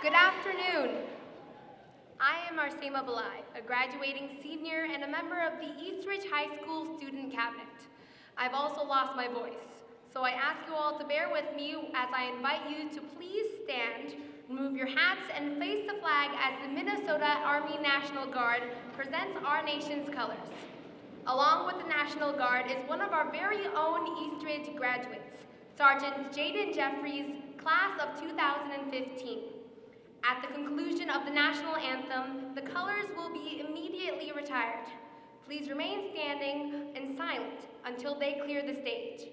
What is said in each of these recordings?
Good afternoon. I am Arsema Balai, a graduating senior and a member of the Eastridge High School Student Cabinet. I've also lost my voice, so I ask you all to bear with me as I invite you to please stand, remove your hats, and face the flag as the Minnesota Army National Guard presents our nation's colors. Along with the National Guard is one of our very own Eastridge graduates, Sergeant Jaden Jeffries, class of 2015. At the conclusion of the national anthem, the colors will be immediately retired. Please remain standing and silent until they clear the stage.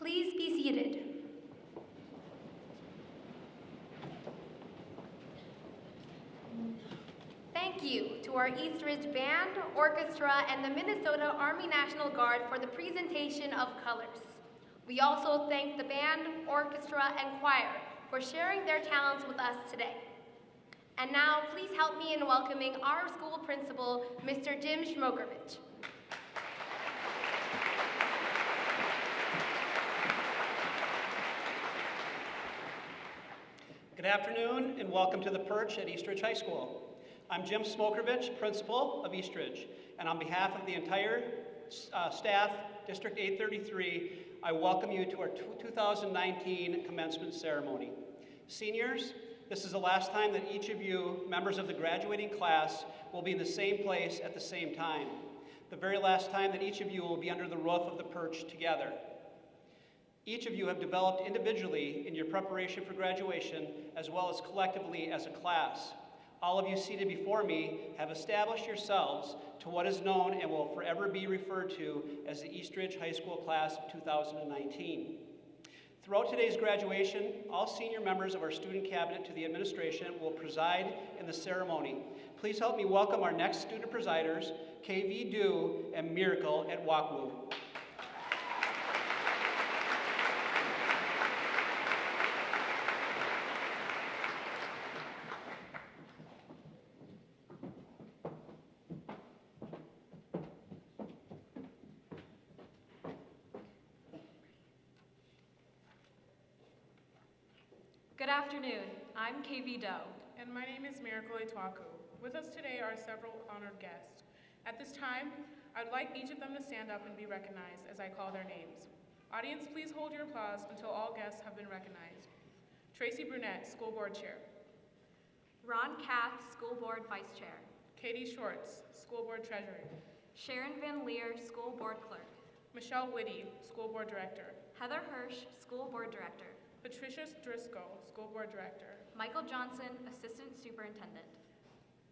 Please be seated. Thank you to our Eastridge Band, Orchestra, and the Minnesota Army National Guard for the presentation of colors. We also thank the band, orchestra, and choir for sharing their talents with us today. And now, please help me in welcoming our school principal, Mr. Jim Schmokervich. Good afternoon and welcome to the Perch at Eastridge High School. I'm Jim Smokervich, principal of Eastridge, and on behalf of the entire staff, District 833, I welcome you to our 2019 commencement ceremony. Seniors, this is the last time that each of you, members of the graduating class, will be in the same place at the same time. The very last time that each of you will be under the roof of the Perch together. Each of you have developed individually in your preparation for graduation, as well as collectively as a class. All of you seated before me have established yourselves to what is known and will forever be referred to as the Eastridge High School Class of 2019. Throughout today's graduation, all senior members of our student cabinet to the administration will preside in the ceremony. Please help me welcome our next student presiders, KV Du and Miracle at Wakwu. Good afternoon. I'm KV Do. And my name is Miracle Itwaku. With us today are several honored guests. At this time, I would like each of them to stand up and be recognized as I call their names. Audience, please hold your applause until all guests have been recognized. Tracy Brunette, School Board Chair. Ron Kath, School Board Vice Chair. Katie Shorts, School Board Treasurer. Sharon Van Leer, School Board Clerk. Michelle Whitty, School Board Director. Heather Hirsch, School Board Director. Patricia Driscoll, School Board Director. Michael Johnson, Assistant Superintendent.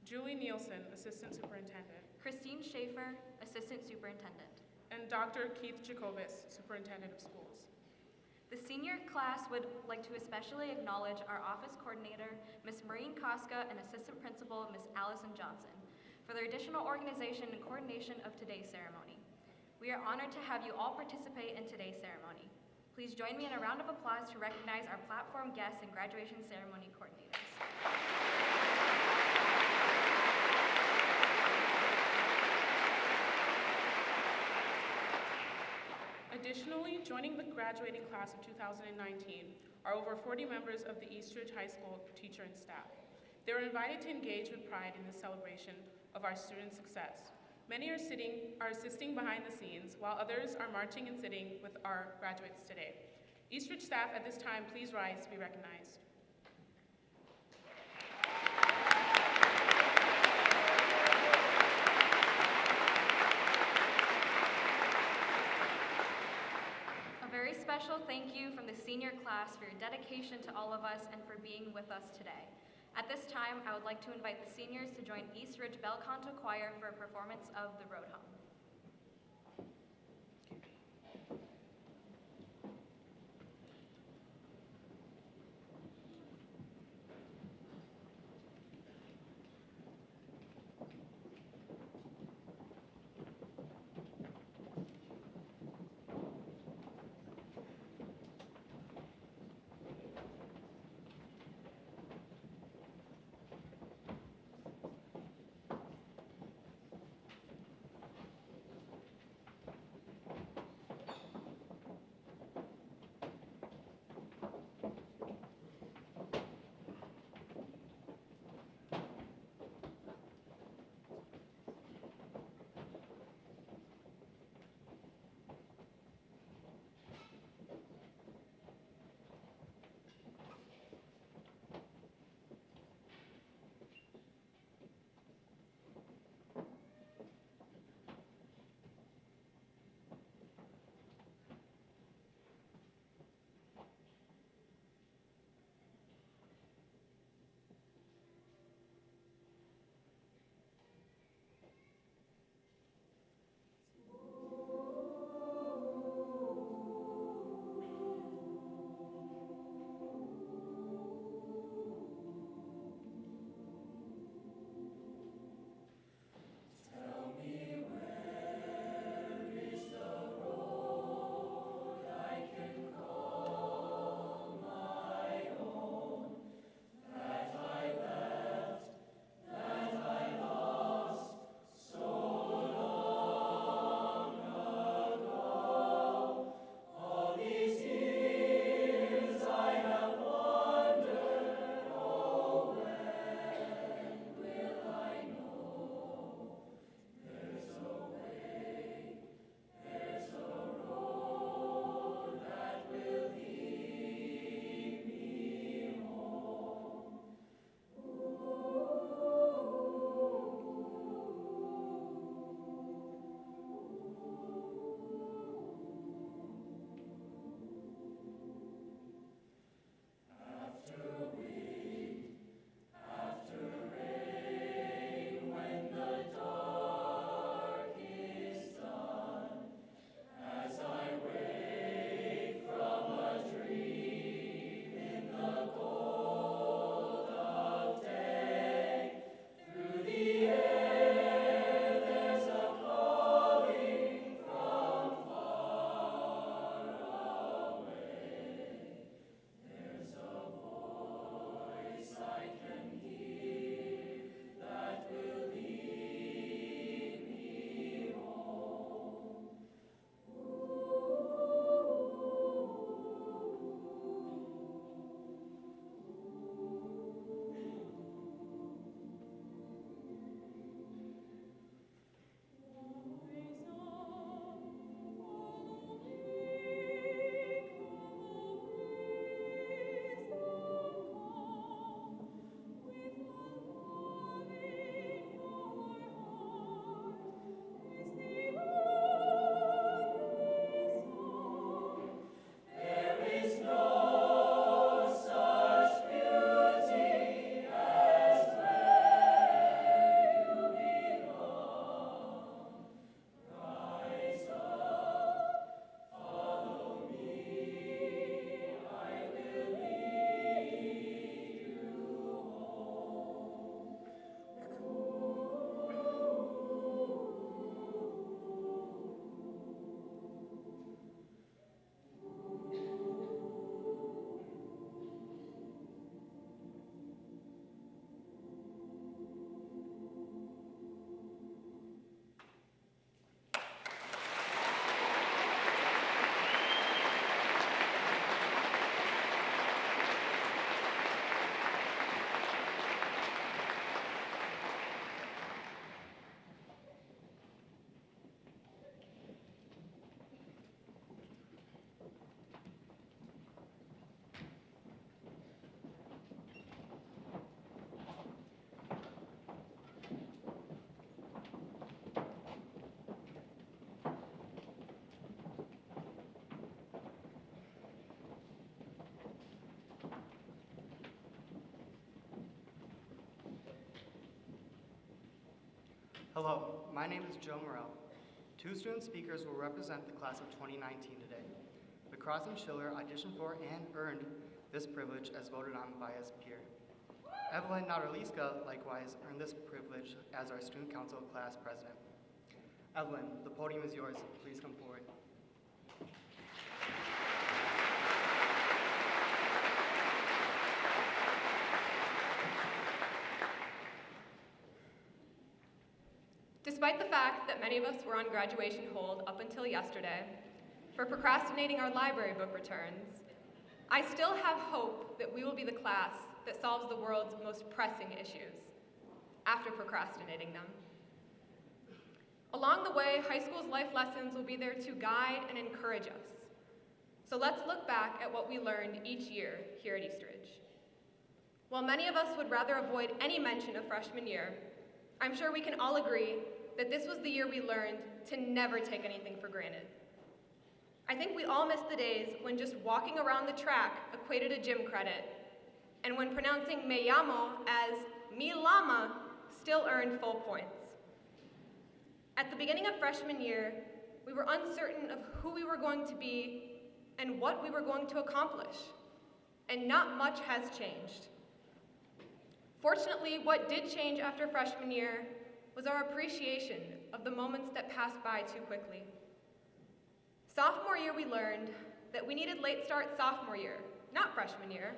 Julie Nielsen, Assistant Superintendent. Christine Schaefer, Assistant Superintendent. And Dr. Keith Jacobus, Superintendent of Schools. The senior class would like to especially acknowledge our office coordinator, Ms. Maureen Koska, and assistant principal, Ms. Allison Johnson, for their additional organization and coordination of today's ceremony. We are honored to have you all participate in today's ceremony. Please join me in a round of applause to recognize our platform guests and graduation ceremony coordinators. Additionally, joining the graduating class of 2019 are over 40 members of the Eastridge High School teacher and staff. They were invited to engage with pride in this celebration of our students' success. Many are assisting behind the scenes, while others are marching and sitting with our graduates today. Eastridge staff at this time, please rise to be recognized. A very special thank you from the senior class for your dedication to all of us and for being with us today. At this time, I would like to invite the seniors to join Eastridge Bel Canto Choir for a performance of The Road Home. Hello, my name is Joe Morrell. Two student speakers will represent the class of 2019 today. Macross and Schiller auditioned for and earned this privilege as voted on by his peer. Evelyn Nadarliska likewise earned this privilege as our student council class president. Evelyn, the podium is yours. Please come forward. Despite the fact that many of us were on graduation hold up until yesterday for procrastinating our library book returns, I still have hope that we will be the class that solves the world's most pressing issues after procrastinating them. Along the way, high school's life lessons will be there to guide and encourage us. So let's look back at what we learned each year here at Eastridge. While many of us would rather avoid any mention of freshman year, I'm sure we can all agree that this was the year we learned to never take anything for granted. I think we all miss the days when just walking around the track equated a gym credit, and when pronouncing me llamo as mi llama still earned full points. At the beginning of freshman year, we were uncertain of who we were going to be and what we were going to accomplish, and not much has changed. Fortunately, what did change after freshman year was our appreciation of the moments that passed by too quickly. Sophomore year, we learned that we needed late start sophomore year, not freshman year.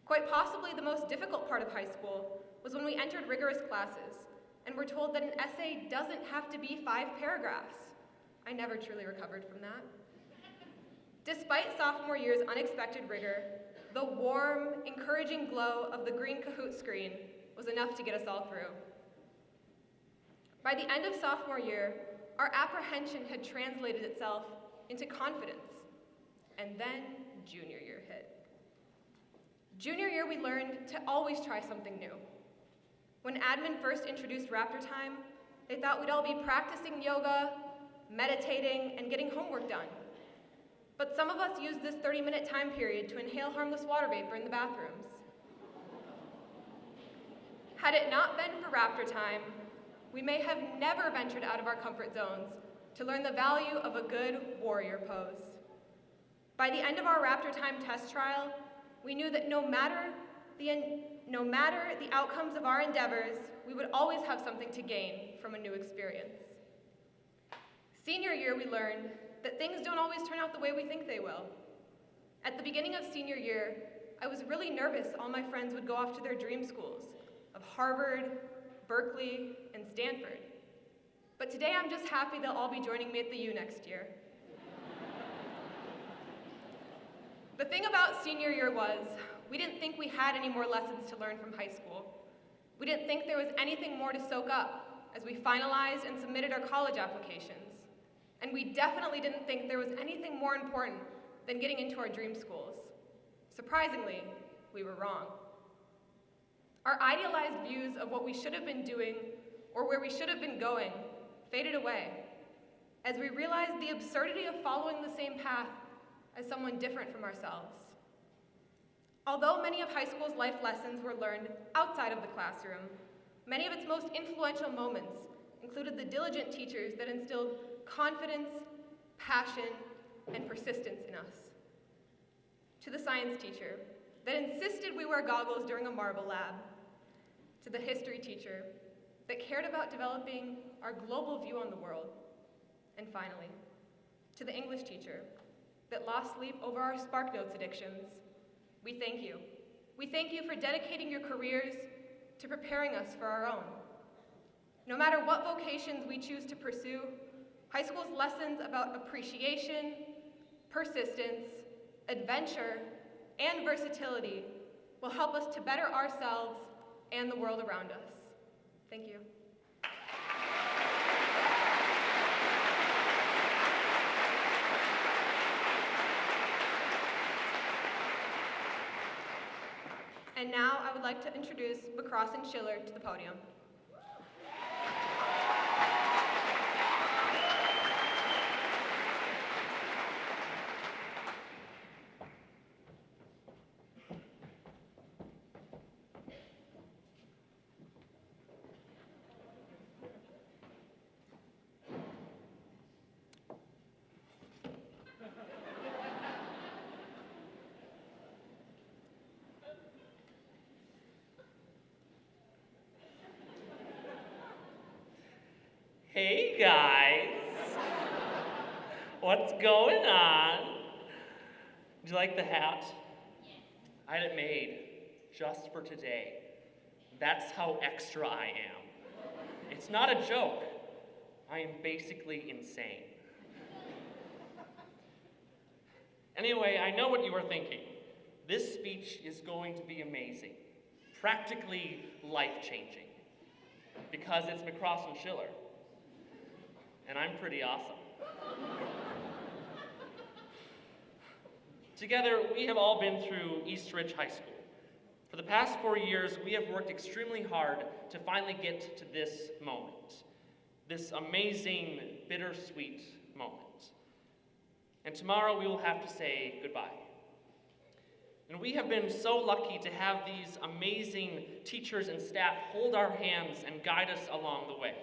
Quite possibly the most difficult part of high school was when we entered rigorous classes and were told that an essay doesn't have to be 5 paragraphs. I never truly recovered from that. Despite sophomore year's unexpected rigor, the warm, encouraging glow of the green Kahoot screen was enough to get us all through. By the end of sophomore year, our apprehension had translated itself into confidence, and then junior year hit. Junior year, we learned to always try something new. When admin first introduced Raptor Time, they thought we'd all be practicing yoga, meditating, and getting homework done. But some of us used this 30-minute time period to inhale harmless water vapor in the bathrooms. Had it not been for Raptor Time, we may have never ventured out of our comfort zones to learn the value of a good warrior pose. By the end of our Raptor Time test trial, we knew that no matter the outcomes of our endeavors, we would always have something to gain from a new experience. Senior year, we learned that things don't always turn out the way we think they will. At the beginning of senior year, I was really nervous all my friends would go off to their dream schools of Harvard, Berkeley, and Stanford. But today I'm just happy they'll all be joining me at the U next year. The thing about senior year was, we didn't think we had any more lessons to learn from high school. We didn't think there was anything more to soak up as we finalized and submitted our college applications. And we definitely didn't think there was anything more important than getting into our dream schools. Surprisingly, we were wrong. Our idealized views of what we should have been doing or where we should have been going faded away as we realized the absurdity of following the same path as someone different from ourselves. Although many of high school's life lessons were learned outside of the classroom, many of its most influential moments included the diligent teachers that instilled confidence, passion, and persistence in us. To the science teacher that insisted we wear goggles during a marble lab. To the history teacher that cared about developing our global view on the world. And finally, to the English teacher that lost sleep over our SparkNotes addictions. We thank you. We thank you for dedicating your careers to preparing us for our own. No matter what vocations we choose to pursue, high school's lessons about appreciation, persistence, adventure, and versatility will help us to better ourselves and the world around us. Thank you. And now I would like to introduce Macross and Schiller to the podium. Hey guys, what's going on? Did you like the hat? I had it made just for today. That's how extra I am. It's not a joke. I am basically insane. Anyway, I know what you are thinking. This speech is going to be amazing, practically life-changing, because it's Macross and Schiller, and I'm pretty awesome. Together, we have all been through East Ridge High School. For the past 4 years, we have worked extremely hard to finally get to this moment, this amazing, bittersweet moment. And tomorrow we will have to say goodbye. And we have been so lucky to have these amazing teachers and staff hold our hands and guide us along the way.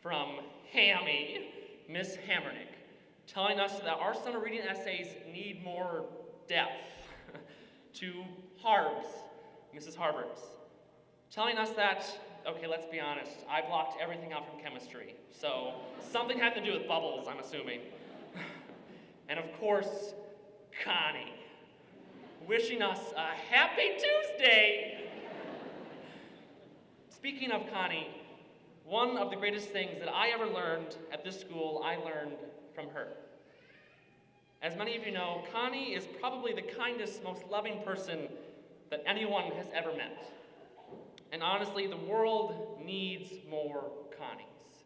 From Hammy, Miss Hammernick, telling us that our summer reading essays need more depth, to Harbs, Mrs. Harbers, telling us that, okay, let's be honest, I blocked everything out from chemistry, so something had to do with bubbles, I'm assuming. And of course, Connie, wishing us a happy Tuesday. Speaking of Connie, one of the greatest things that I ever learned at this school, I learned from her. As many of you know, Connie is probably the kindest, most loving person that anyone has ever met. And honestly, the world needs more Connies.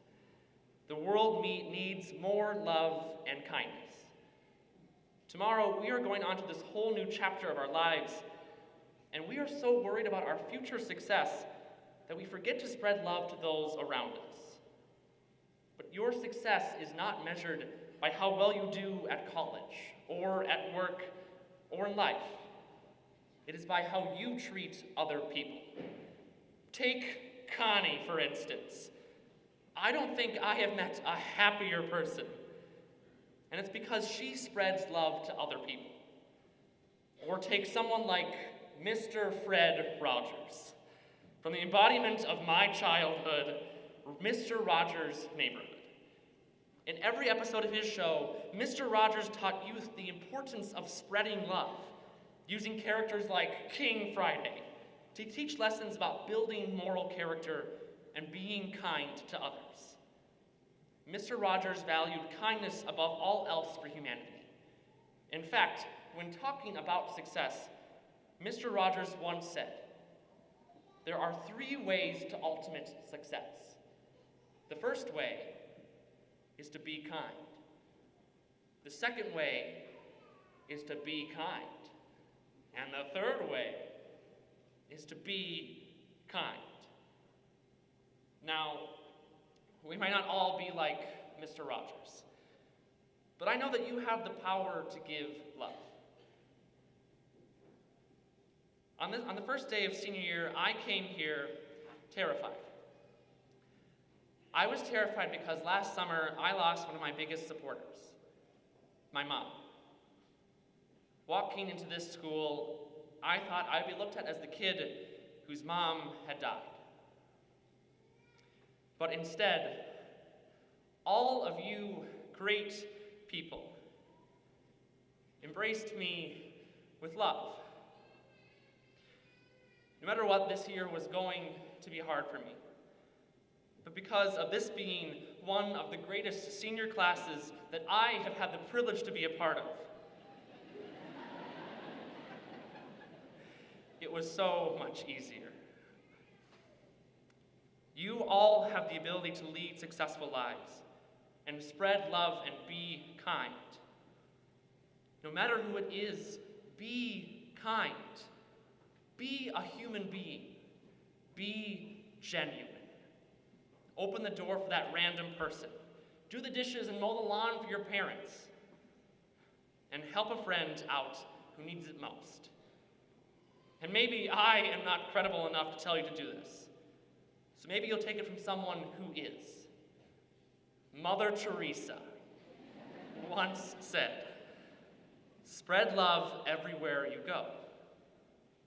The world needs more love and kindness. Tomorrow, we are going on to this whole new chapter of our lives, and we are so worried about our future success that we forget to spread love to those around us. But your success is not measured by how well you do at college, or at work, or in life. It is by how you treat other people. Take Connie, for instance. I don't think I have met a happier person. And it's because she spreads love to other people. Or take someone like Mr. Fred Rogers, from the embodiment of my childhood, Mr. Rogers' Neighborhood. In every episode of his show, Mr. Rogers taught youth the importance of spreading love, using characters like King Friday to teach lessons about building moral character and being kind to others. Mr. Rogers valued kindness above all else for humanity. In fact, when talking about success, Mr. Rogers once said, "There are 3 ways to ultimate success. The first way is to be kind. The second way is to be kind. And the third way is to be kind." Now, we might not all be like Mr. Rogers, but I know that you have the power to give love. On the first day of senior year, I came here terrified. I was terrified because last summer I lost one of my biggest supporters, my mom. Walking into this school, I thought I'd be looked at as the kid whose mom had died. But instead, all of you great people embraced me with love. No matter what, this year was going to be hard for me. But because of this being one of the greatest senior classes that I have had the privilege to be a part of, it was so much easier. You all have the ability to lead successful lives and spread love and be kind. No matter who it is, be kind. Be a human being. Be genuine. Open the door for that random person. Do the dishes and mow the lawn for your parents. And help a friend out who needs it most. And maybe I am not credible enough to tell you to do this. So maybe you'll take it from someone who is. Mother Teresa once said, "Spread love everywhere you go.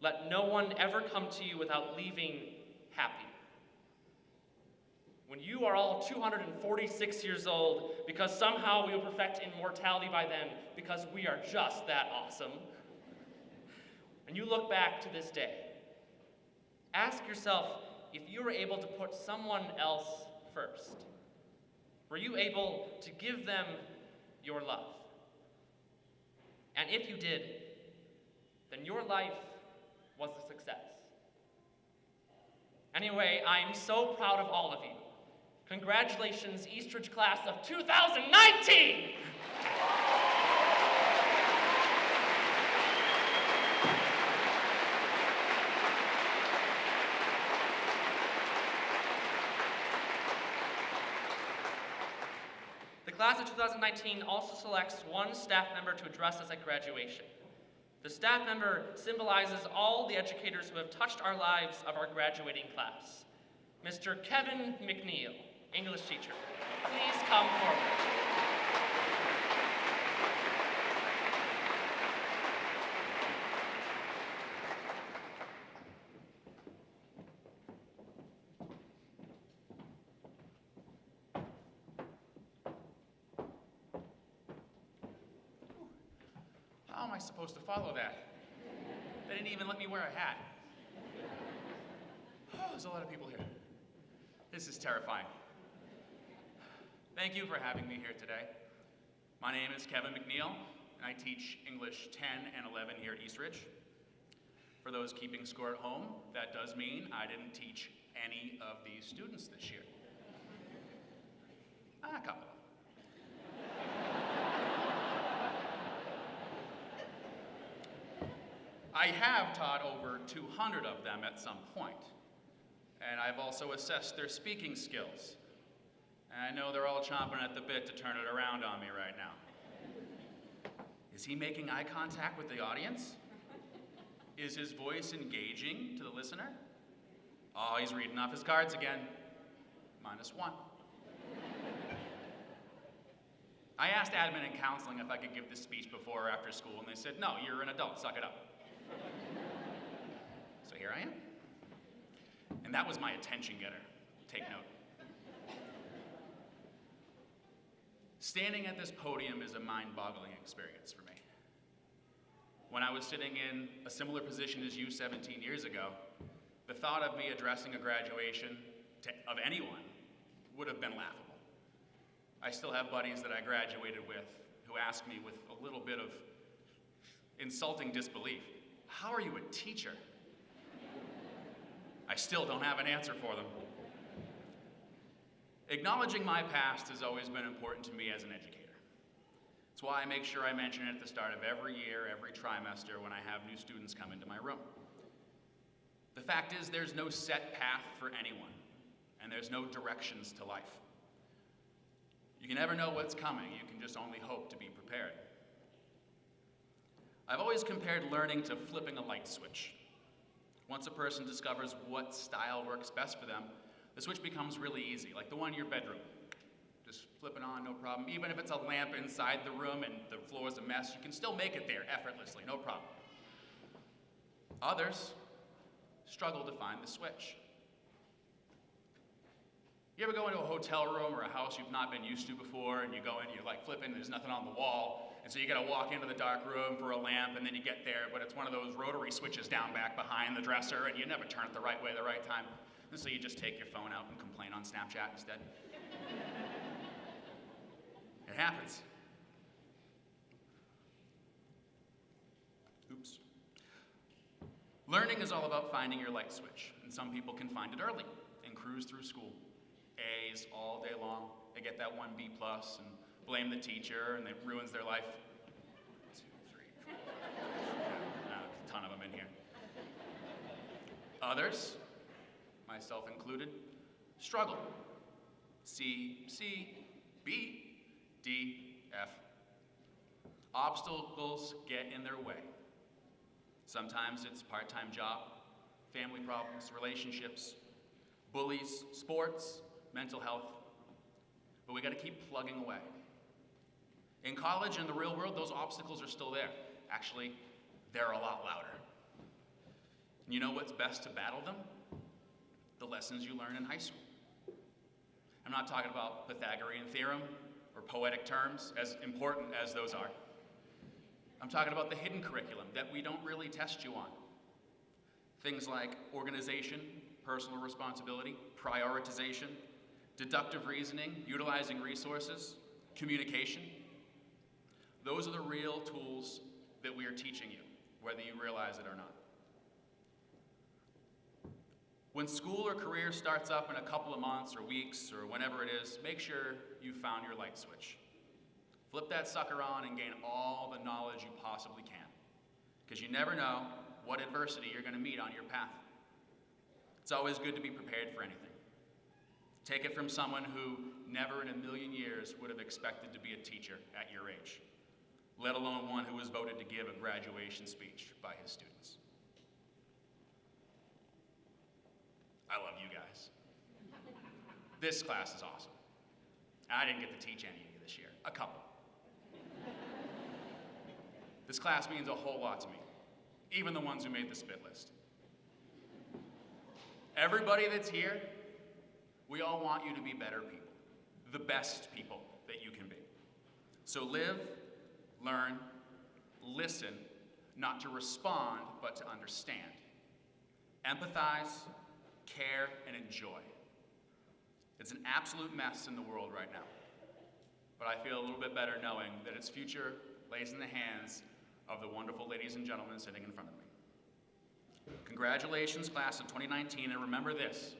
Let no one ever come to you without leaving happy." when you are all 246 years old, because somehow we will perfect immortality by then, because we are just that awesome, and you look back to this day, ask yourself if you were able to put someone else first. Were you able to give them your love? And if you did, then your life was a success. Anyway, I'm so proud of all of you. Congratulations, Eastridge class of 2019! The class of 2019 also selects one staff member to address us at graduation. The staff member symbolizes all the educators who have touched our lives of our graduating class. Mr. Kevin McNeil, English teacher, please come forward. How am I supposed to follow that? They didn't even let me wear a hat. Oh, there's a lot of people here. This is terrifying. Thank you for having me here today. My name is Kevin McNeil, and I teach English 10 and 11 here at Eastridge. For those keeping score at home, that does mean I didn't teach any of these students this year. A couple. I have taught over 200 of them at some point, and I've also assessed their speaking skills. And I know they're all chomping at the bit to turn it around on me right now. Is he making eye contact with the audience? Is his voice engaging to the listener? Oh, he's reading off his cards again. -1. I asked admin and counseling if I could give this speech before or after school, and they said, no, you're an adult, suck it up. So here I am. And that was my attention getter. Take note. Standing at this podium is a mind-boggling experience for me. When I was sitting in a similar position as you 17 years ago, the thought of me addressing a graduation of anyone would have been laughable. I still have buddies that I graduated with who ask me with a little bit of insulting disbelief, how are you a teacher? I still don't have an answer for them. Acknowledging my past has always been important to me as an educator. It's why I make sure I mention it at the start of every year, every trimester, when I have new students come into my room. The fact is, there's no set path for anyone, and there's no directions to life. You can never know what's coming. You can just only hope to be prepared. I've always compared learning to flipping a light switch. Once a person discovers what style works best for them, the switch becomes really easy, like the one in your bedroom. Just flip it on, no problem. Even if it's a lamp inside the room and the floor is a mess, you can still make it there effortlessly, no problem. Others struggle to find the switch. You ever go into a hotel room or a house you've not been used to before, and you go in, you're like flipping, there's nothing on the wall, and so you gotta walk into the dark room for a lamp, and then you get there, but it's one of those rotary switches down back behind the dresser, and you never turn it the right way the right time, and so you just take your phone out and complain on Snapchat instead. It happens. Oops. Learning is all about finding your light switch, and some people can find it early and cruise through school. A's all day long. They get that 1 B+ and blame the teacher, and it ruins their life. 1, 2, 3, 4. A ton of them in here. Others, myself included, struggle. C, B, D, F. Obstacles get in their way. Sometimes it's part-time job, family problems, relationships, bullies, sports, mental health, but we gotta keep plugging away. In college and the real world, those obstacles are still there. Actually, they're a lot louder. And you know what's best to battle them? The lessons you learn in high school. I'm not talking about Pythagorean theorem or poetic terms, as important as those are. I'm talking about the hidden curriculum that we don't really test you on. Things like organization, personal responsibility, prioritization, deductive reasoning, utilizing resources, communication. Those are the real tools that we are teaching you, whether you realize it or not. When school or career starts up in a couple of months or weeks or whenever it is, make sure you found your light switch. Flip that sucker on and gain all the knowledge you possibly can, because you never know what adversity you're going to meet on your path. It's always good to be prepared for anything. Take it from someone who never in a million years would have expected to be a teacher at your age, let alone one who was voted to give a graduation speech by his students. I love you guys. This class is awesome. I didn't get to teach any of you this year, a couple. This class means a whole lot to me, even the ones who made the spit list. Everybody that's here, we all want you to be better people, the best people that you can be. So live, learn, listen, not to respond, but to understand. Empathize, care, and enjoy. It's an absolute mess in the world right now, but I feel a little bit better knowing that its future lays in the hands of the wonderful ladies and gentlemen sitting in front of me. Congratulations, class of 2019, and remember this: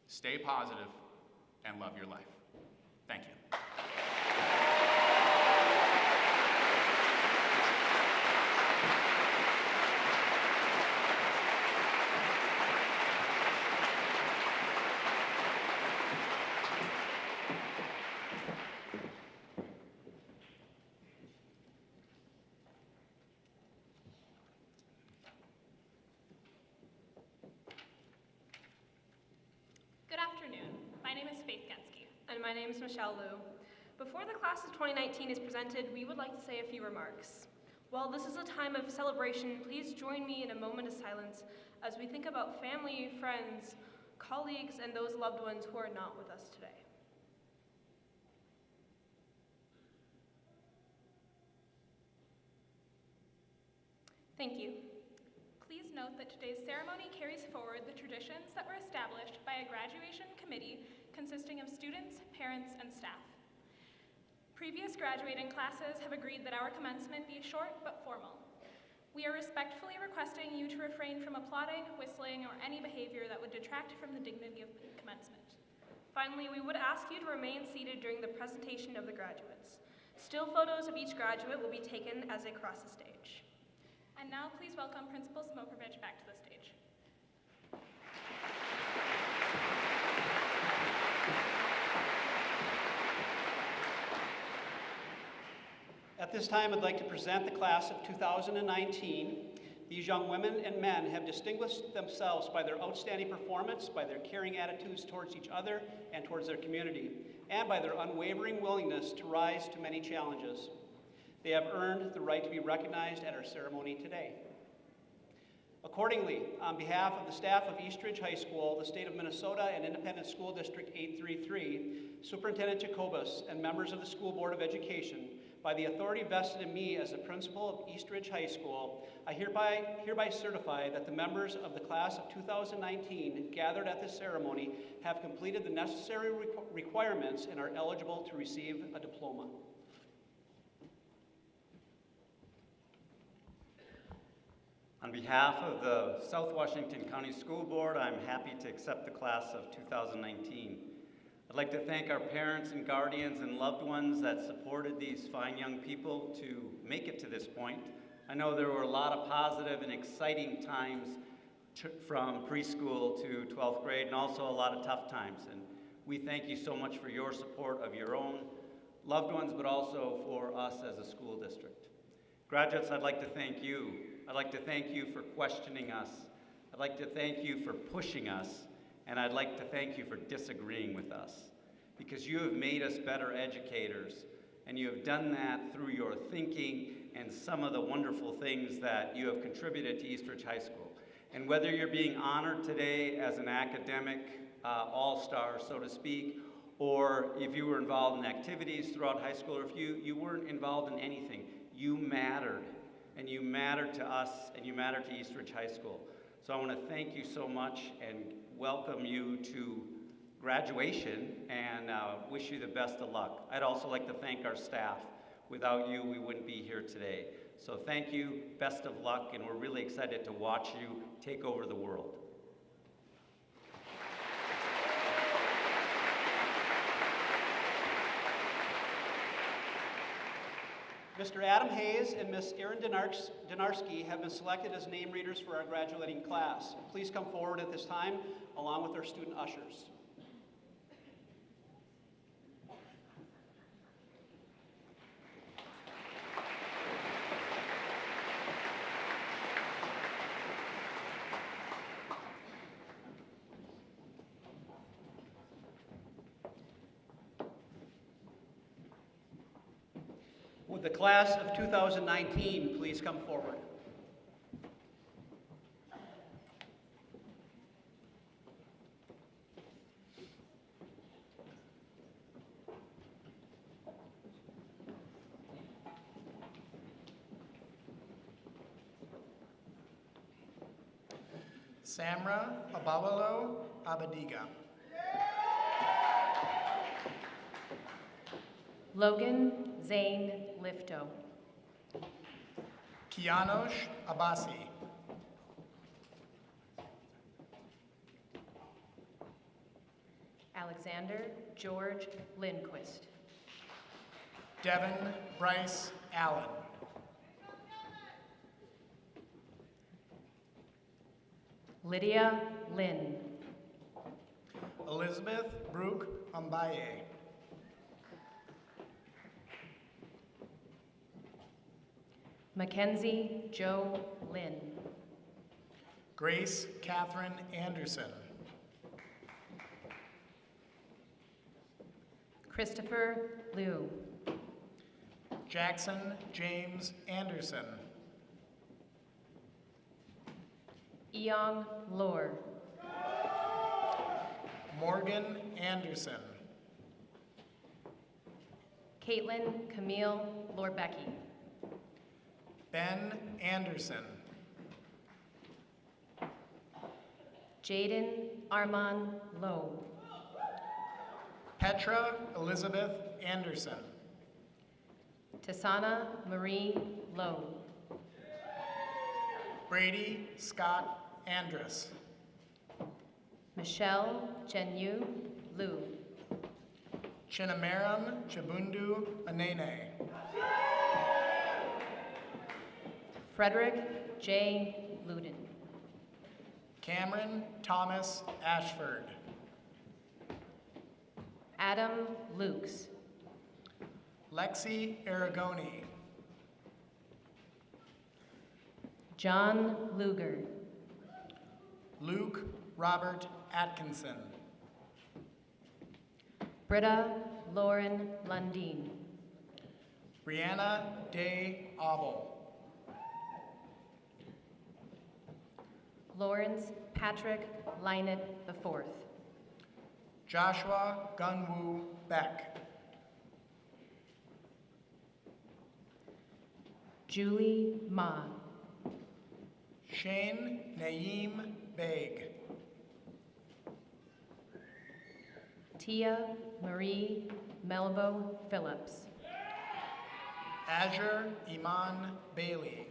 stay positive and love your life. Thank you. Good afternoon. My name is Faith Gensky. And my name is Michelle Liu. Before the class of 2019 is presented, we would like to say a few remarks. While this is a time of celebration, please join me in a moment of silence as we think about family, friends, colleagues, and those loved ones who are not with us today. Thank you. Please note that today's ceremony carries forward the traditions that were established by a graduation committee consisting of students, parents, and staff. Previous graduating classes have agreed that our commencement be short but formal. We are respectfully requesting you to refrain from applauding, whistling, or any behavior that would detract from the dignity of the commencement. Finally, we would ask you to remain seated during the presentation of the graduates. Still photos of each graduate will be taken as they cross the stage. And now please welcome Principal Smokovich back to the stage. At this time, I'd like to present the class of 2019. These young women and men have distinguished themselves by their outstanding performance, by their caring attitudes towards each other and towards their community, and by their unwavering willingness to rise to many challenges. They have earned the right to be recognized at our ceremony today. Accordingly, on behalf of the staff of Eastridge High School, the state of Minnesota, and Independent School District 833, Superintendent Jacobus, and members of the School Board of Education, by the authority vested in me as the principal of Eastridge High School, I hereby certify that the members of the class of 2019 gathered at this ceremony have completed the necessary requirements and are eligible to receive a diploma. On behalf of the South Washington County School Board, I'm happy to accept the class of 2019. I'd like to thank our parents and guardians and loved ones that supported these fine young people to make it to this point. I know there were a lot of positive and exciting times from preschool to 12th grade, and also a lot of tough times. And we thank you so much for your support of your own loved ones, but also for us as a school district. Graduates, I'd like to thank you. I'd like to thank you for questioning us. I'd like to thank you for pushing us. And I'd like to thank you for disagreeing with us, because you have made us better educators, and you have done that through your thinking and some of the wonderful things that you have contributed to Eastridge High School. And whether you're being honored today as an academic all-star, so to speak, or if you were involved in activities throughout high school, or if you weren't involved in anything, you mattered. And you matter to us, and you matter to Eastridge High School. So I want to thank you so much and welcome you to graduation and wish you the best of luck. I'd also like to thank our staff. Without you, we wouldn't be here today. So thank you, best of luck, and we're really excited to watch you take over the world. Mr. Adam Hayes and Miss Erin Dinarski have been selected as name readers for our graduating class. Please come forward at this time, along with our student ushers. Would the class of 2019 please come forward? Samra Abawalo Abadiga. Logan Zane Lifto. Kianosh Abasi. Alexander George Lindquist. Devin Bryce Allen. Lydia Lynn. Elizabeth Brooke Ambaye. Mackenzie Joe Lynn. Grace Catherine Anderson. Christopher Liu. Jackson James Anderson. Eong Lor. Morgan Anderson. Caitlin Camille Lorbecki. Ben Anderson. Jaden Armand Lowe. Petra Elizabeth Anderson. Tasana Marie Lowe. Brady Scott Andrus. Michelle Chenyu Liu. Chinamaram Chabundu Anene. Frederick J. Luden. Cameron Thomas Ashford. Adam Lukes. Lexi Aragoni. John Luger. Luke Robert Atkinson. Britta Lauren Lundeen. Brianna Day Abel. Lawrence Patrick Lynett IV. Joshua Gunwoo Beck. Julie Ma. Shane Naeem Beg. Tia Marie Melvo Phillips. Azure Iman Bailey.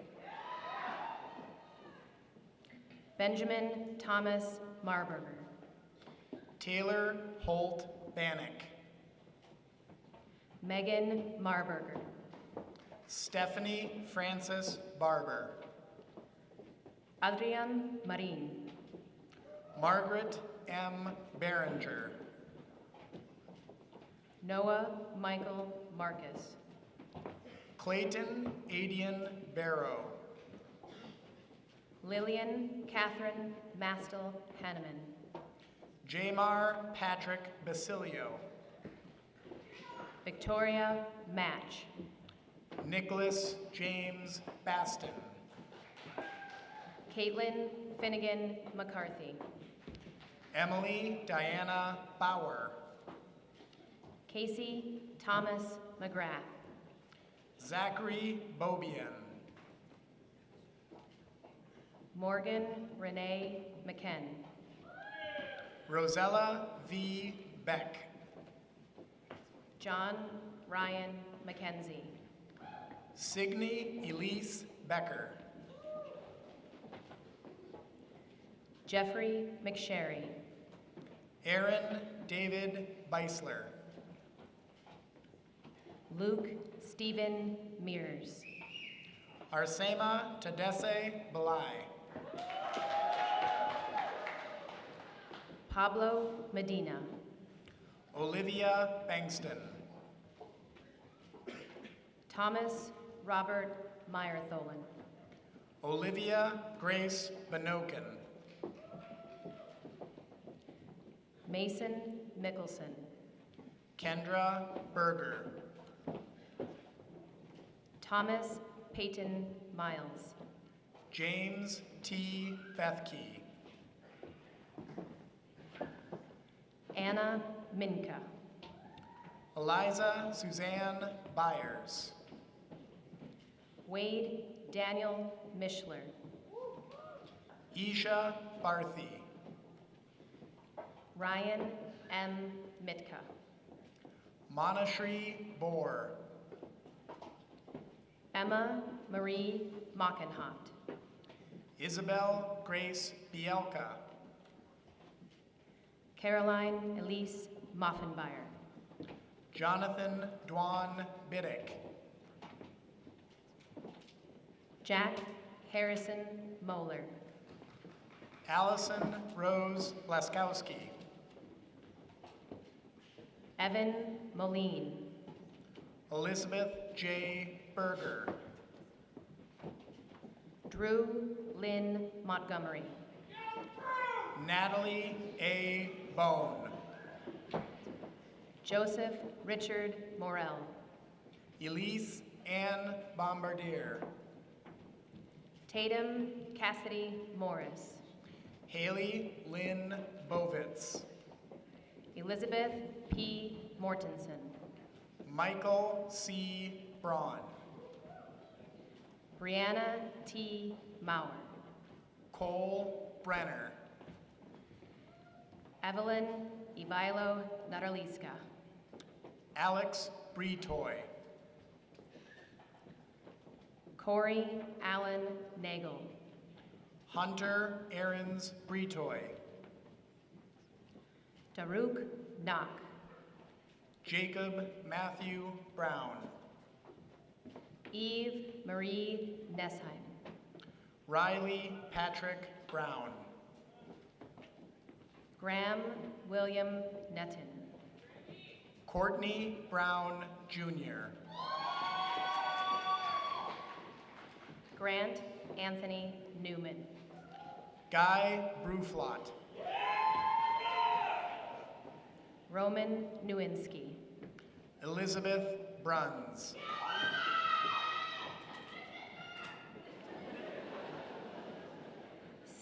Benjamin Thomas Marburger. Taylor Holt Bannock. Megan Marburger. Stephanie Francis Barber. Adrian Marin. Margaret M. Behringer. Noah Michael Marcus. Clayton Adian Barrow. Lillian Catherine Mastel Hanneman. Jamar Patrick Basilio. Victoria Match. Nicholas James Baston. Caitlin Finnegan McCarthy. Emily Diana Bauer. Casey Thomas McGrath. Zachary Bobian. Morgan Renee McKen. Rosella V. Beck. John Ryan McKenzie. Signe Elise Becker. Jeffrey McSherry. Aaron David Beisler. Luke Stephen Mears. Arsema Tadesse Belai. Pablo Medina. Olivia Bankston. Thomas Robert Meyertholen. Olivia Grace Benoken. Mason Mickelson. Kendra Berger. Thomas Peyton Miles. James T. Bethke. Anna Minka. Eliza Suzanne Byers. Wade Daniel Mishler. Isha Barthy. Ryan M. Mitka. Manashri Bohr. Emma Marie Mockenhaupt. Isabel Grace Bielka. Caroline Elise Moffenbauer. Jonathan Dwan Biddick. Jack Harrison Moeller. Allison Rose Laskowski. Evan Moline. Elizabeth J. Berger. Drew Lynn Montgomery. Natalie A. Bone. Joseph Richard Morell. Elise Ann Bombardier. Tatum Cassidy Morris. Haley Lynn Bovitz. Elizabeth P. Mortensen. Michael C. Braun. Brianna T. Maurer. Cole Brenner. Evelyn Ivailo Naraliska. Alex Bretoy. Corey Allen Nagel. Hunter Aarons Bretoy. Daruk Nak. Jacob Matthew Brown. Eve Marie Nesheim. Riley Patrick Brown. Graham William Netton. Courtney Brown Jr. Grant Anthony Newman. Guy Bruflot. Roman Nowinski. Elizabeth Bruns.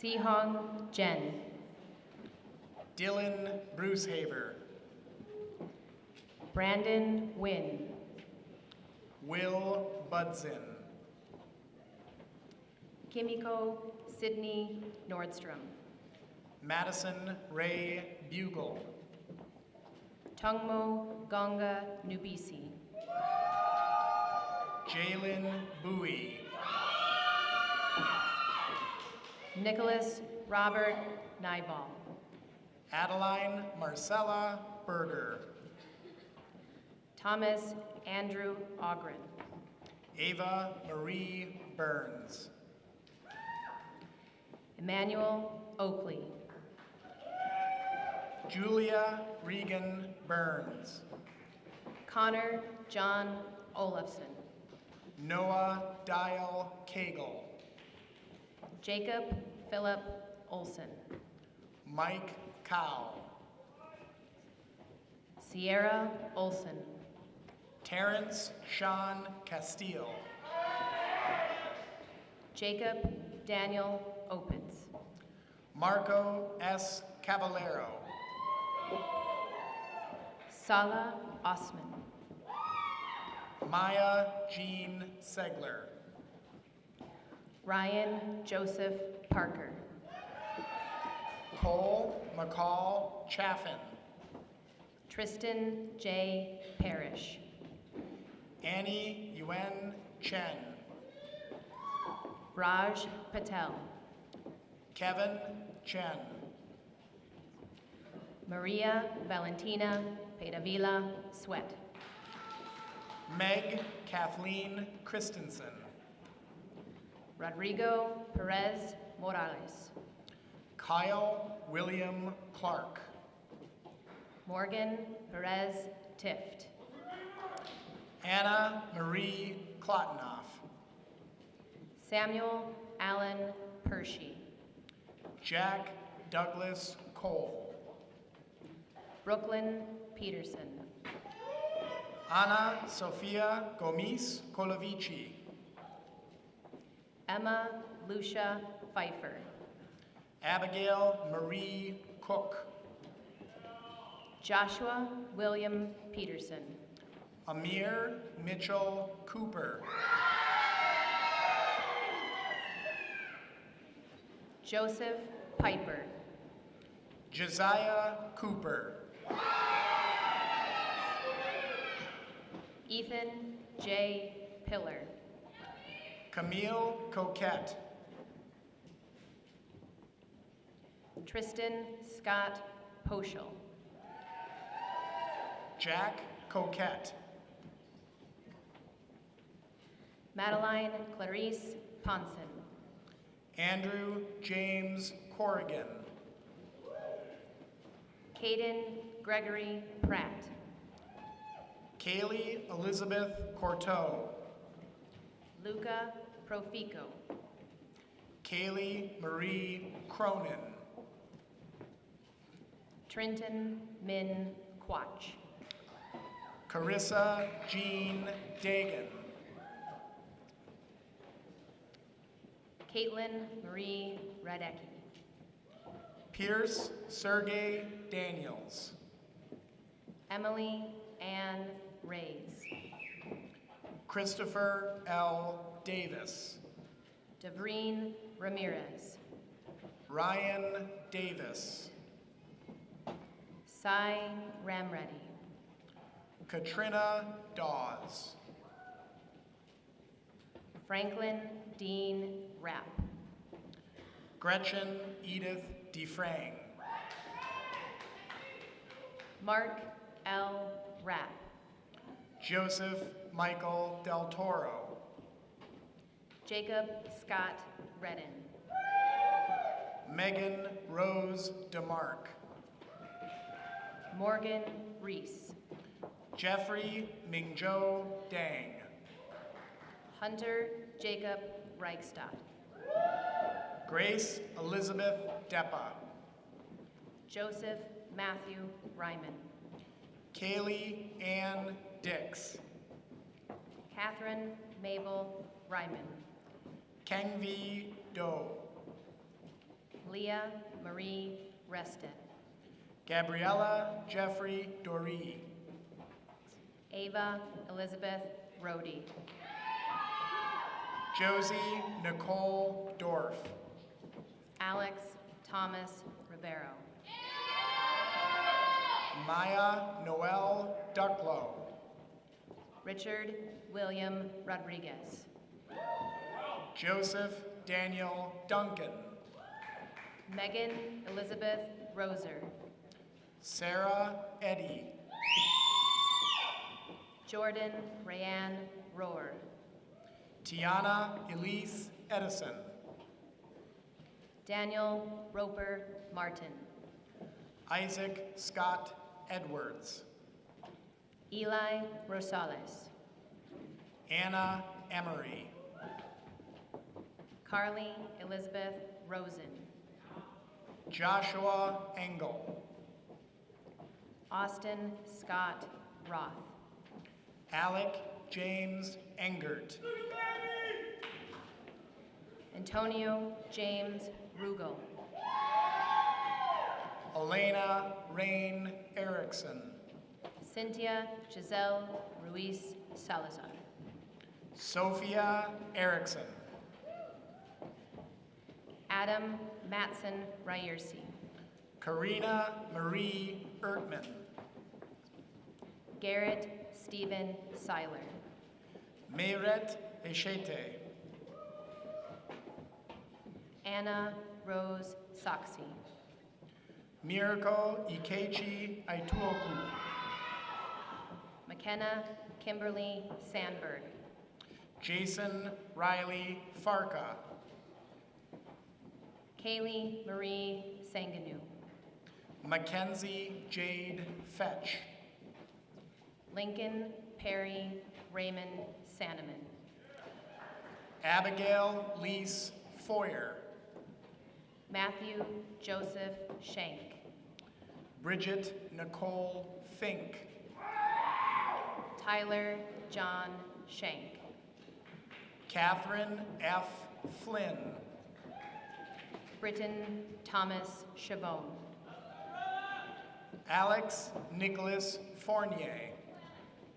Sihong Jen. Dylan Brucehaver. Brandon Wynn. Will Budson. Kimiko Sydney Nordstrom. Madison Ray Bugle. Tungmo Gonga Nubisi. Jalen Bowie. Nicholas Robert Nyball. Adeline Marcella Berger. Thomas Andrew Ogren. Ava Marie Burns. Emmanuel Oakley. Julia Regan Burns. Connor John Olafson. Noah Dial Cagle. Jacob Philip Olson. Mike Cow. Sierra Olson. Terrence Sean Castile. Jacob Daniel Opitz. Marco S. Cavallero. Sala Osman. Maya Jean Segler. Ryan Joseph Parker. Cole McCall Chaffin. Tristan J. Parrish. Annie Yuen Chen. Raj Patel. Kevin Chen. Maria Valentina Pedavila Sweat. Meg Kathleen Christensen. Rodrigo Perez Morales. Kyle William Clark. Morgan Perez Tift. Anna Marie Klotnoff. Samuel Allen Pershey. Jack Douglas Cole. Brooklyn Peterson. Ana Sofia Gomis Colavici. Emma Lucia Pfeiffer. Abigail Marie Cook. Joshua William Peterson. Amir Mitchell Cooper. Joseph Piper. Josiah Cooper. Ethan J. Pillar. Camille Coquette. Tristan Scott Poschel. Jack Coquette. Madeline Clarice Ponson. Andrew James Corrigan. Caden Gregory Pratt. Kaylee Elizabeth Corteau. Luca Profico. Kaylee Marie Cronin. Trenton Min Quach. Carissa Jean Dagan. Caitlin Marie Radecki. Pierce Sergey Daniels. Emily Ann Reyes. Christopher L. Davis. Devreen Ramirez. Ryan Davis. Sai Ramreddy. Katrina Dawes. Franklin Dean Rapp. Gretchen Edith DeFrang. Mark L. Rapp. Joseph Michael Del Toro. Jacob Scott Redden. Megan Rose DeMark. Morgan Reese. Jeffrey Mingzhou Dang. Hunter Jacob Reichstadt. Grace Elizabeth Deppa. Joseph Matthew Ryman. Kaylee Ann Dix. Catherine Mabel Ryman. Kangvi Do. Leah Marie Rested. Gabriella Jeffrey Doree. Ava Elizabeth Rhodey. Josie Nicole Dorf. Alex Thomas Rivero. Maya Noel Ducklow. Richard William Rodriguez. Joseph Daniel Duncan. Megan Elizabeth Roser. Sarah Eddy. Jordan Rayanne Rohr. Tiana Elise Edison. Daniel Roper Martin. Isaac Scott Edwards. Eli Rosales. Anna Emery. Carly Elizabeth Rosen. Joshua Engel. Austin Scott Roth. Alec James Engert. Antonio James Rugel. Elena Rain Erickson. Cynthia Giselle Ruiz Salazar. Sophia Erickson. Adam Matson Ryerson. Karina Marie Ertman. Garrett Stephen Seiler. Meyret Eshete. Anna Rose Saxi. Miracle Ikechi Aituoku. McKenna Kimberly Sandberg. Jason Riley Farka. Kaylee Marie Sanganu. Mackenzie Jade Fetch. Lincoln Perry Raymond Sanneman. Abigail Lise Foyer. Matthew Joseph Shank. Bridget Nicole Fink. Tyler John Shank. Catherine F. Flynn. Britton Thomas Chabon. Alex Nicholas Fournier.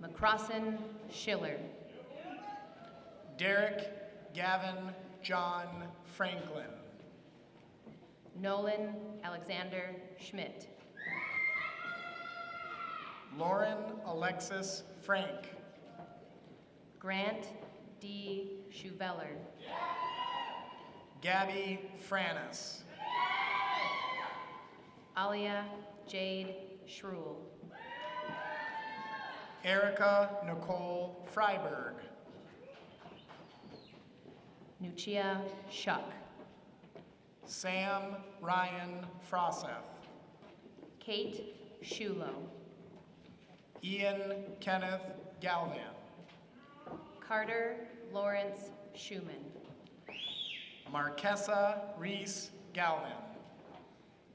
McCrossin Schiller. Derek Gavin John Franklin. Nolan Alexander Schmidt. Lauren Alexis Frank. Grant D. Schuveller. Gabby Franis. Alia Jade Schruel. Erica Nicole Freiberg. Nucia Shuck. Sam Ryan Froseth. Kate Shulo. Ian Kenneth Galvan. Carter Lawrence Schumann. Marquessa Reese Galvan.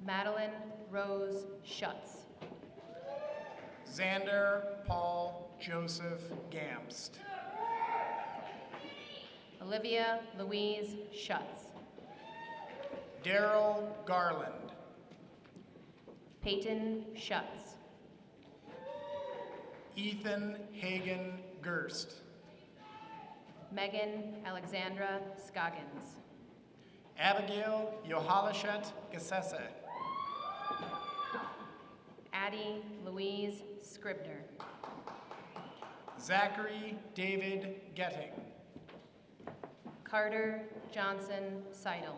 Madeline Rose Schutz. Xander Paul Joseph Gamst. Olivia Louise Schutz. Daryl Garland. Peyton Schutz. Ethan Hagen Gerst. Megan Alexandra Scoggins. Abigail Yohalashet Gesese. Addie Louise Scribner. Zachary David Getting. Carter Johnson Seidel.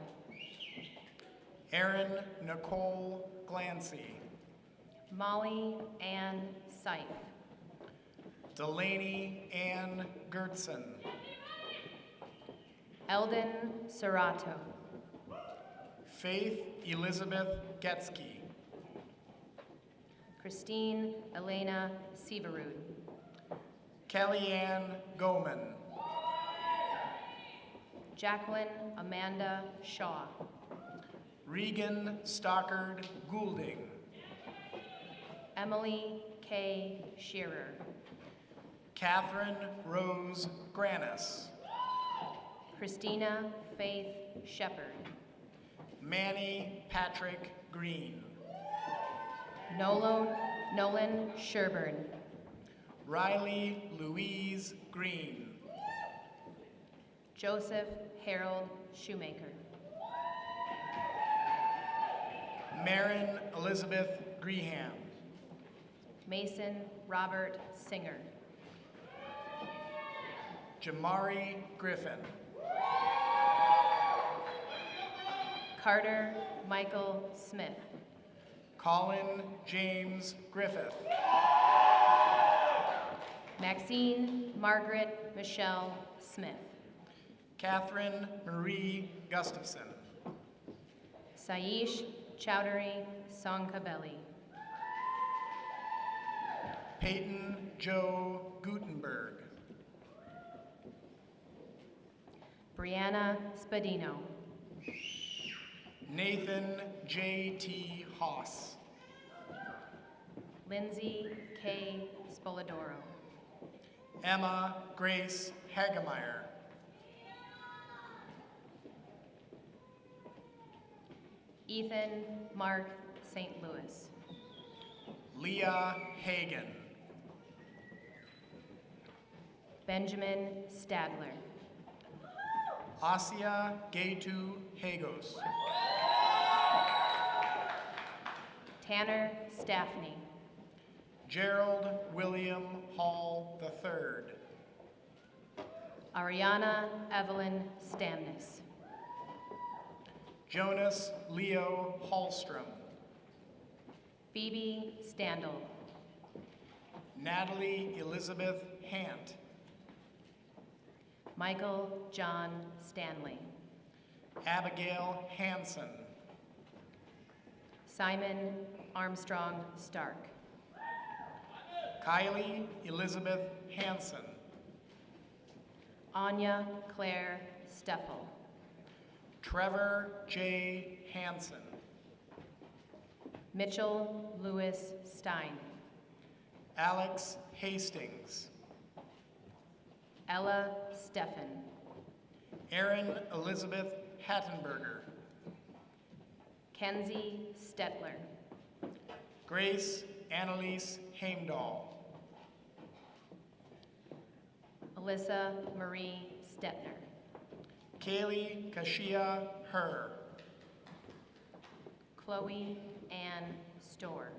Erin Nicole Glancy. Molly Ann Seif. Delaney Ann Gertson. Eldon Serato. Faith Elizabeth Getsky. Christine Elena Severud. Kellyanne Goman. Jacqueline Amanda Shaw. Regan Stockard Goulding. Emily K. Shearer. Catherine Rose Granis. Christina Faith Shepard. Manny Patrick Green. Nolan Sherburn. Riley Louise Green. Joseph Harold Shoemaker. Marin Elizabeth Greham. Mason Robert Singer. Jamari Griffin. Carter Michael Smith. Colin James Griffith. Maxine Margaret Michelle Smith. Catherine Marie Gustafson. Saish Chowdhury Songkabelli. Peyton Joe Gutenberg. Brianna Spadino. Nathan J.T. Haas. Lindsay K. Spoladoro. Emma Grace Hagemeyer. Ethan Mark St. Louis. Leah Hagan. Benjamin Stadler. Asia Gaitu Hagos. Tanner Staffney. Gerald William Hall III. Ariana Evelyn Stamnis. Jonas Leo Hallstrom. Phoebe Standel. Natalie Elizabeth Hant. Michael John Stanley. Abigail Hanson. Simon Armstrong Stark. Kylie Elizabeth Hanson. Anya Claire Steffel. Trevor J. Hanson. Mitchell Lewis Stein. Alex Hastings. Ella Steffen. Erin Elizabeth Hattenberger. Kenzie Stetler. Grace Annalise Heimdahl. Alyssa Marie Stetner. Kaylee Kashia Herr. Chloe Ann Storr.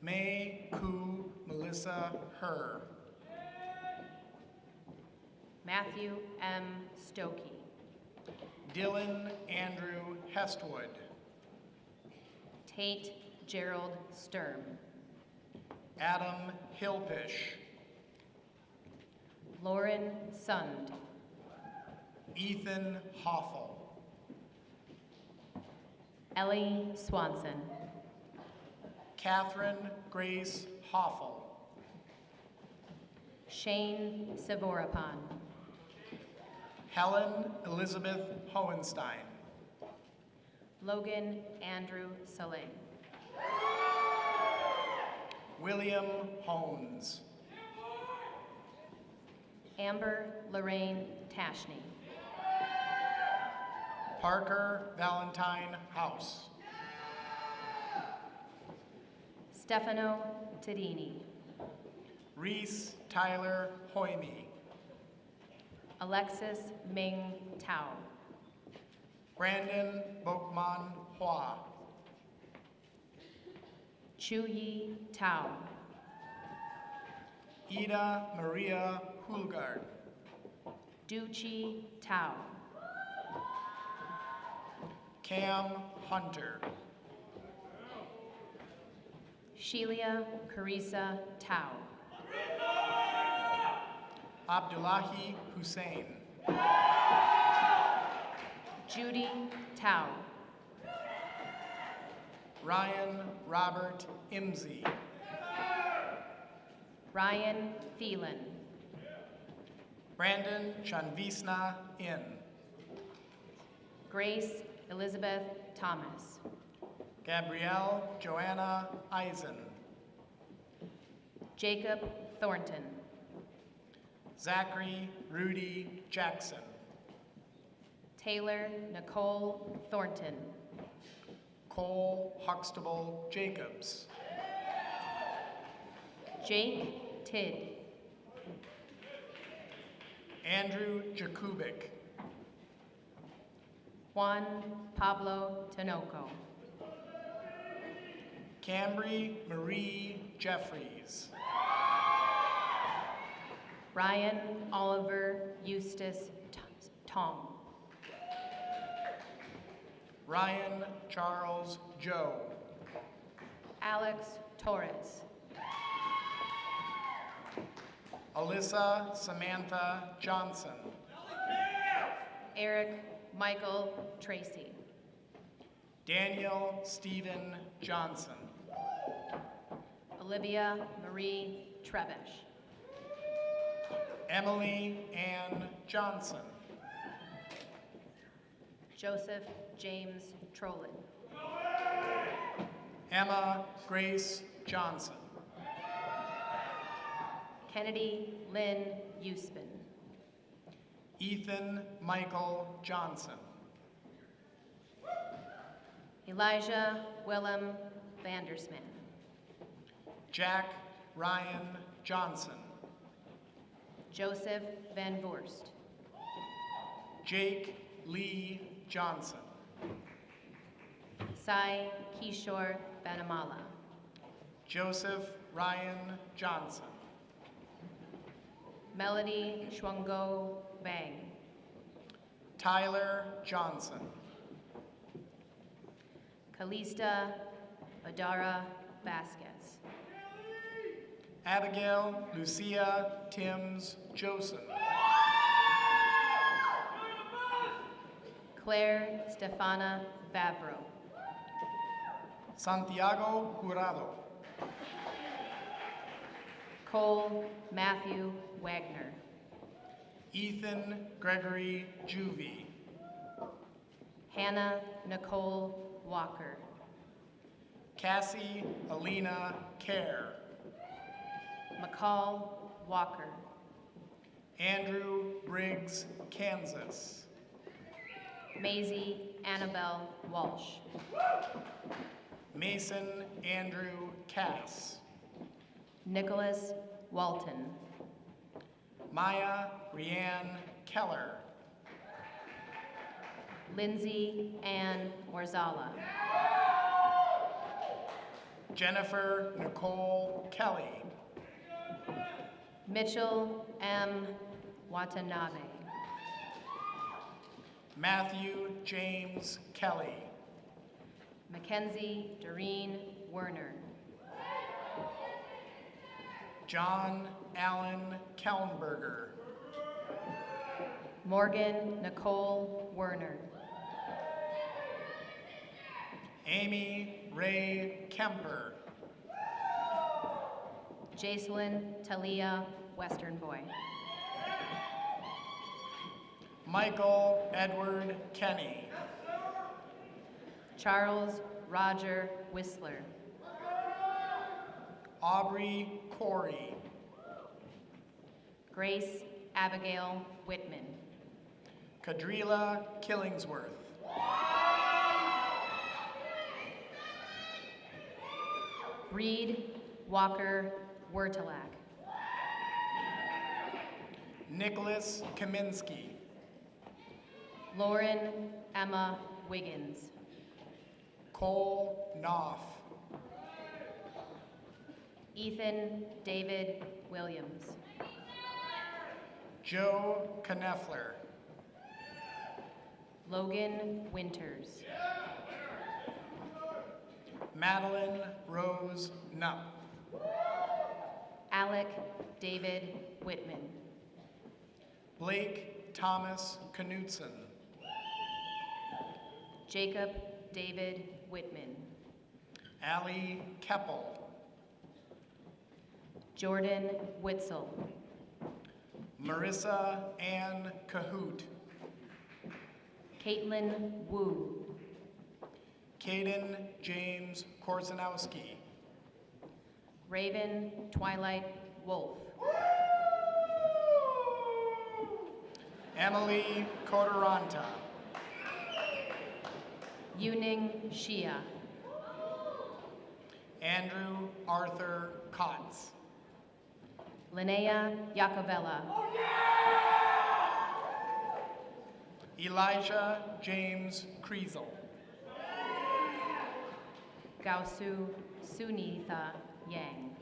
May Ku Melissa Herr. Matthew M. Stokey. Dylan Andrew Hestwood. Tate Gerald Sturm. Adam Hilpish. Lauren Sund. Ethan Hoffel. Ellie Swanson. Catherine Grace Hoffel. Shane Savorapan. Helen Elizabeth Hohenstein. Logan Andrew Saleh. William Hones. Amber Lorraine Tashney. Parker Valentine House. Stefano Tadini. Reese Tyler Hoyme. Alexis Ming Tao. Brandon Bokman Hua. Chuyi Tao. Ida Maria Hulgard. Duchi Tao. Cam Hunter. Shelia Carissa Tao. Abdullahi Hussein. Judy Tao. Ryan Robert Imsey. Ryan Thielen. Brandon Chanvisna In. Grace Elizabeth Thomas. Gabrielle Joanna Eisen. Jacob Thornton. Zachary Rudy Jackson. Taylor Nicole Thornton. Cole Huxtable Jacobs. Jake Tidd. Andrew Jakubik. Juan Pablo Tinoco. Cambry Marie Jeffries. Ryan Oliver Eustace Tong. Ryan Charles Joe. Alex Torres. Alyssa Samantha Johnson. Eric Michael Tracy. Daniel Stephen Johnson. Olivia Marie Trebesh. Emily Ann Johnson. Joseph James Trolin. Emma Grace Johnson. Kennedy Lynn Uspin. Ethan Michael Johnson. Elijah Willem Vandersman. Jack Ryan Johnson. Joseph Van Voorst. Jake Lee Johnson. Sai Kishore Vanamala. Joseph Ryan Johnson. Melody Schwango Bang. Tyler Johnson. Kalista Adara Vasquez. Abigail Lucia Timms Joseph. Claire Stefana Vavro. Santiago Jurado. Cole Matthew Wagner. Ethan Gregory Juvie. Hannah Nicole Walker. Cassie Alina Kerr. McCall Walker. Andrew Briggs Kansas. Maisie Annabelle Walsh. Mason Andrew Cass. Nicholas Walton. Maya Rianne Keller. Lindsay Ann Warzala. Jennifer Nicole Kelly. Mitchell M. Watanabe. Matthew James Kelly. Mackenzie Doreen Werner. John Allen Kellenberger. Morgan Nicole Werner. Amy Ray Kemper. Jacelyn Talia Western Boy. Michael Edward Kenny. Charles Roger Whistler. Aubrey Corey. Grace Abigail Whitman. Kadrila Killingsworth. Reed Walker Wertelak. Nicholas Kaminsky. Lauren Emma Wiggins. Cole Knopf. Ethan David Williams. Joe Kneffler. Logan Winters. Madeline Rose Knupp. Alec David Whitman. Blake Thomas Knutson. Jacob David Whitman. Allie Keppel. Jordan Witzel. Marissa Ann Cahoot. Caitlin Wu. Caden James Korzanowski. Raven Twilight Wolf. Emily Codoranta. Yuning Shia. Andrew Arthur Kotz. Linnea Yacovella. Elijah James Kriesel. Gausu Sunitha Yang.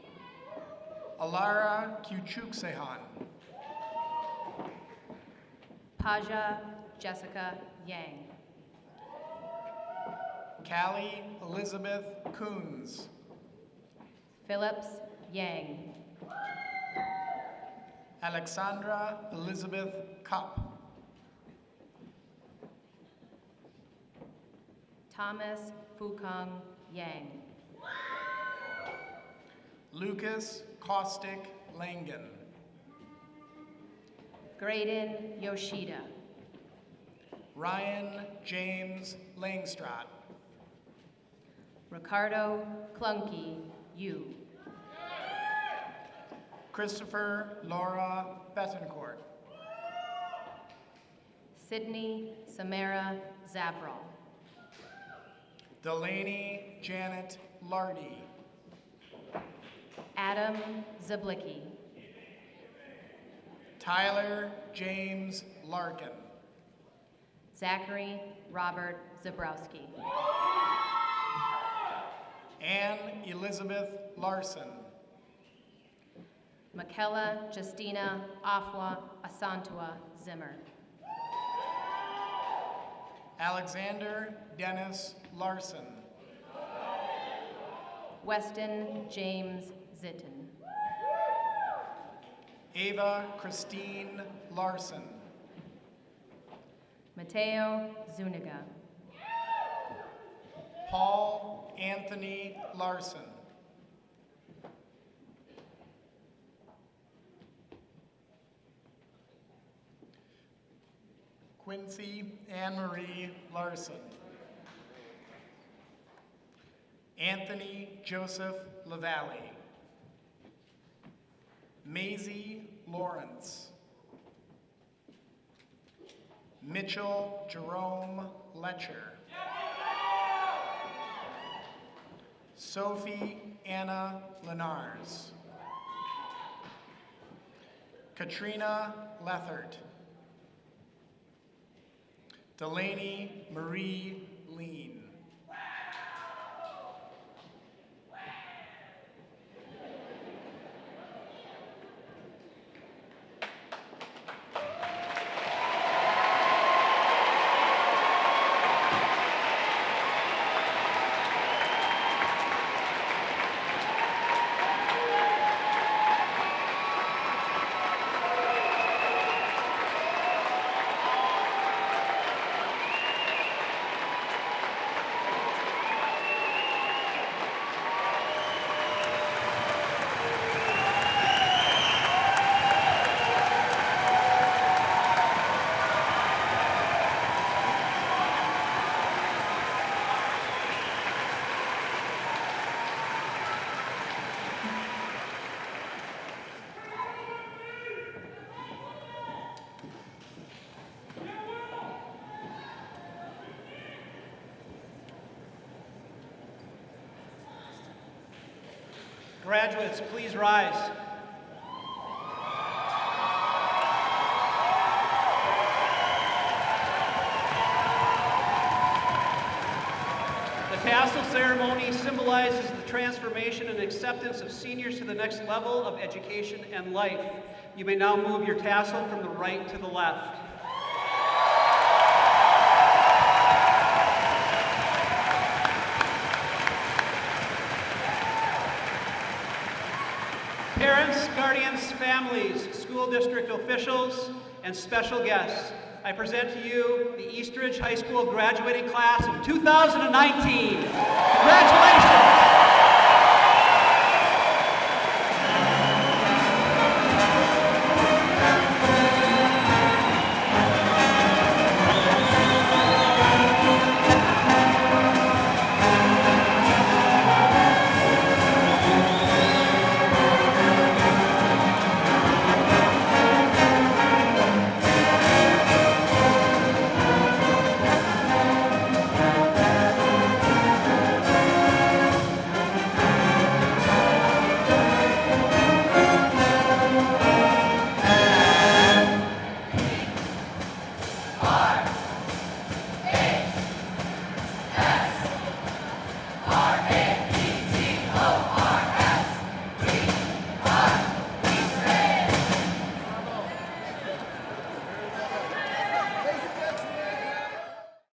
Alara Kuchuksehan. Paja Jessica Yang. Callie Elizabeth Coons. Phillips Yang. Alexandra Elizabeth Cup. Thomas Fukong Yang. Lucas Caustic Langen. Graydon Yoshida. Ryan James Langstrot. Ricardo Clunky Yu. Christopher Laura Betancourt. Sydney Samara Zavral. Delaney Janet Lardy. Adam Zablicki. Tyler James Larkin. Zachary Robert Zabrowski. Ann Elizabeth Larson. Michaela Justina Afua Asantua Zimmer. Alexander Dennis Larson. Weston James Zitten. Ava Christine Larson. Mateo Zuniga. Paul Anthony Larson. Quincy Anne Marie Larson. Anthony Joseph LaValle. Maisie Lawrence. Mitchell Jerome Letcher. Sophie Anna Lenars. Katrina Lethert. Delaney Marie Lean. Graduates, please rise. The tassel ceremony symbolizes the transformation and acceptance of seniors to the next level of education and life. You may now move your tassel from the right to the left. Parents, guardians, families, school district officials, and special guests, I present to you the Eastridge High School graduating class of 2019. Congratulations!